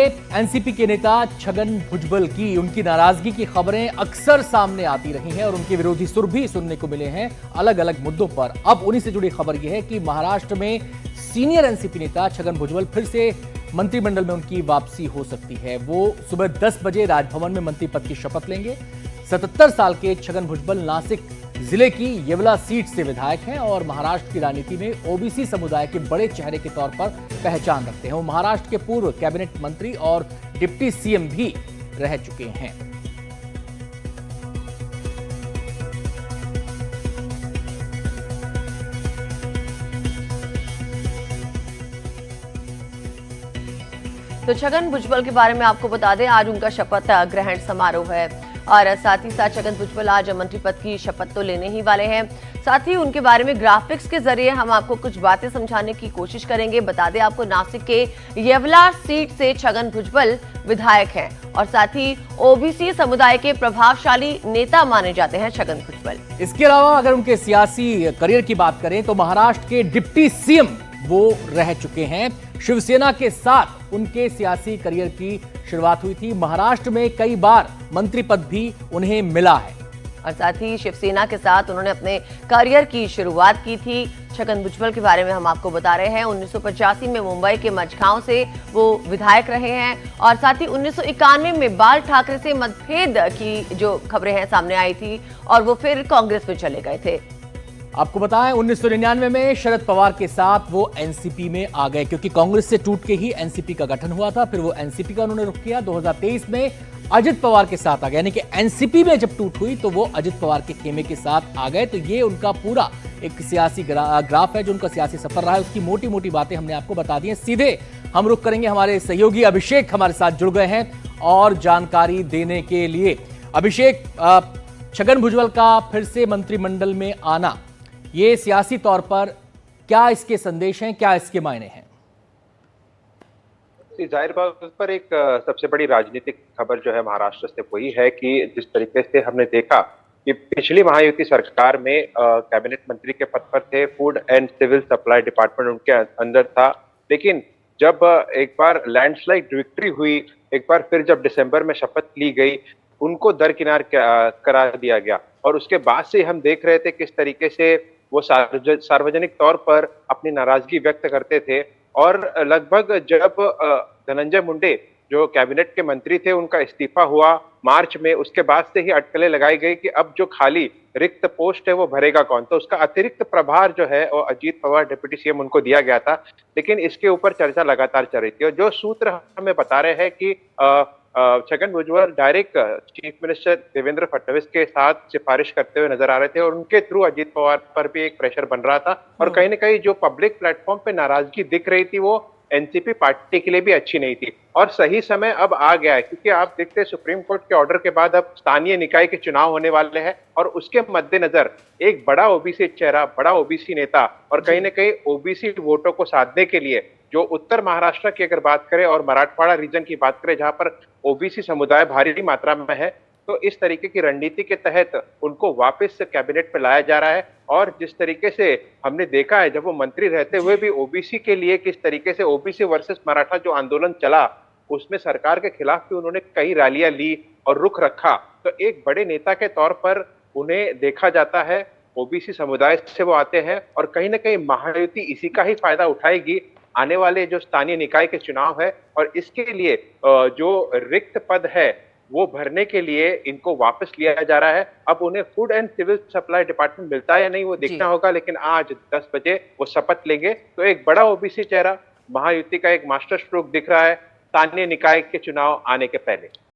NCP के नेता छगन भुजबल की उनकी नाराजगी की खबरें अक्सर सामने आती रही हैं और उनके विरोधी सुर भी सुनने को मिले हैं अलग अलग मुद्दों पर। अब उन्हीं से जुड़ी खबर यह है कि महाराष्ट्र में सीनियर एनसीपी नेता छगन भुजबल फिर से मंत्रिमंडल में उनकी वापसी हो सकती है। वो सुबह 10 बजे राजभवन में मंत्री पद की शपथ लेंगे। 77 साल के छगन भुजबल नासिक जिले की येवला सीट से विधायक हैं और महाराष्ट्र की राजनीति में ओबीसी समुदाय के बड़े चेहरे के तौर पर पहचान रखते हैं। वो महाराष्ट्र के पूर्व कैबिनेट मंत्री और डिप्टी सीएम भी रह चुके हैं। तो छगन भुजबल के बारे में आपको बता दें, आज उनका शपथ ग्रहण समारोह है और साथ ही साथ छगन भुजबल आज मंत्री पद की शपथ तो लेने ही वाले हैं। साथ ही उनके बारे में ग्राफिक्स के जरिए हम आपको कुछ बातें समझाने की कोशिश करेंगे। बता दें आपको, नासिक के येवला सीट से छगन भुजबल विधायक हैं और साथ ही ओबीसी समुदाय के प्रभावशाली नेता माने जाते हैं छगन भुजबल। इसके अलावा अगर उनके सियासी करियर की बात करें तो महाराष्ट्र के डिप्टी सीएम वो रह चुके हैं। शिवसेना के साथ उनके सियासी करियर की शुरुआत हुई थी। महाराष्ट्र में कई बार मंत्री पद भी उन्हें मिला है और साथ ही शिवसेना के साथ उन्होंने अपने करियर की शुरुआत की थी। छगन भुजबल के बारे में हम आपको बता रहे हैं, 1985 में मुंबई के मझगांव से वो विधायक रहे हैं और साथ ही 1991 में बाल ठाकरे से मतभेद की जो खबरें हैं सामने आई थी और वो फिर कांग्रेस में चले गए थे। आपको बताएं 1999 में शरद पवार के साथ वो एनसीपी में आ गए क्योंकि कांग्रेस से टूट के ही एनसीपी का गठन हुआ था। फिर वो एनसीपी का उन्होंने रुख किया। 2023 में अजित पवार के साथ आ गए, यानी कि एनसीपी में जब टूट हुई तो वो अजित पवार के खेमे के साथ आ गए। तो ये उनका पूरा एक सियासी ग्राफ है जो उनका सियासी सफर रहा है। उसकी मोटी मोटी बातें हमने आपको बता दी हैं। सीधे हम रुख करेंगे, हमारे सहयोगी अभिषेक हमारे साथ जुड़ गए हैं और जानकारी देने के लिए। अभिषेक, छगन भुजबल का फिर से मंत्रिमंडल में आना, ये सियासी तौर पर क्या इसके संदेश हैं, क्या इसके मायने हैं? जाहिर बात पर एक सबसे बड़ी राजनीतिक खबर जो है महाराष्ट्र से वही है कि जिस तरीके से हमने देखा कि पिछली महायुति सरकार में कैबिनेट मंत्री के पद पर थे, food and civil supply department उनके अंदर था। लेकिन जब एक बार लैंडस्लाइड विक्ट्री हुई, एक बार फिर जब दिसंबर में शपथ ली गई, उनको दरकिनार करा दिया गया और उसके बाद से हम देख रहे थे किस तरीके से वो सार्वजनिक तौर पर अपनी नाराजगी व्यक्त करते थे। और लगभग जब धनंजय मुंडे जो कैबिनेट के मंत्री थे उनका इस्तीफा हुआ मार्च में, उसके बाद से ही अटकलें लगाई गई कि अब जो खाली रिक्त पोस्ट है वो भरेगा कौन। तो उसका अतिरिक्त प्रभार जो है वो अजीत पवार डिप्टी सीएम उनको दिया गया था। लेकिन इसके ऊपर चर्चा लगातार चल रही थी और जो सूत्र हमें बता रहे हैं कि Chhagan Bhujbal direct chief minister Devendra Fadnavis के साथ सिफारिश करते हुए नजर आ रहे थे और उनके थ्रू अजीत पवार पर भी एक प्रेशर बन रहा था। और कहीं ना कहीं जो पब्लिक प्लेटफॉर्म पे नाराजगी दिख रही थी वो एनसीपी पार्टी के लिए भी अच्छी नहीं थी और सही समय अब आ गया है क्योंकि आप देखते हैं सुप्रीम कोर्ट के ऑर्डर के बाद अब स्थानीय निकाय के चुनाव होने वाले हैं और उसके मद्देनजर एक बड़ा ओबीसी चेहरा, बड़ा ओबीसी नेता और कहीं ना कहीं ओबीसी वोटों को साधने के लिए जो उत्तर महाराष्ट्र की अगर बात करें और मराठवाड़ा रीजन की बात करें जहां पर ओबीसी समुदाय भारी मात्रा में है, तो इस तरीके की रणनीति के तहत उनको वापस कैबिनेट में लाया जा रहा है। और जिस तरीके से हमने देखा है जब वो मंत्री रहते हुए भी ओबीसी के लिए किस तरीके से ओबीसी वर्सेस मराठा जो आंदोलन चला उसमें सरकार के खिलाफ भी उन्होंने कई रैलियां ली और रुख रखा। तो एक बड़े नेता के तौर पर उन्हें देखा जाता है, ओबीसी समुदाय से वो आते हैं और कहीं ना कहीं महायुति इसी का ही फायदा उठाएगी आने वाले जो स्थानीय निकाय के चुनाव है और इसके लिए जो रिक्त पद है वो भरने के लिए इनको वापस लिया जा रहा है। अब उन्हें food and civil supply department मिलता है या नहीं वो देखना होगा, लेकिन आज 10 बजे वो शपथ लेंगे। तो एक बड़ा ओबीसी चेहरा, महायुति का एक मास्टर स्ट्रोक दिख रहा है स्थानीय निकाय के चुनाव आने के पहले।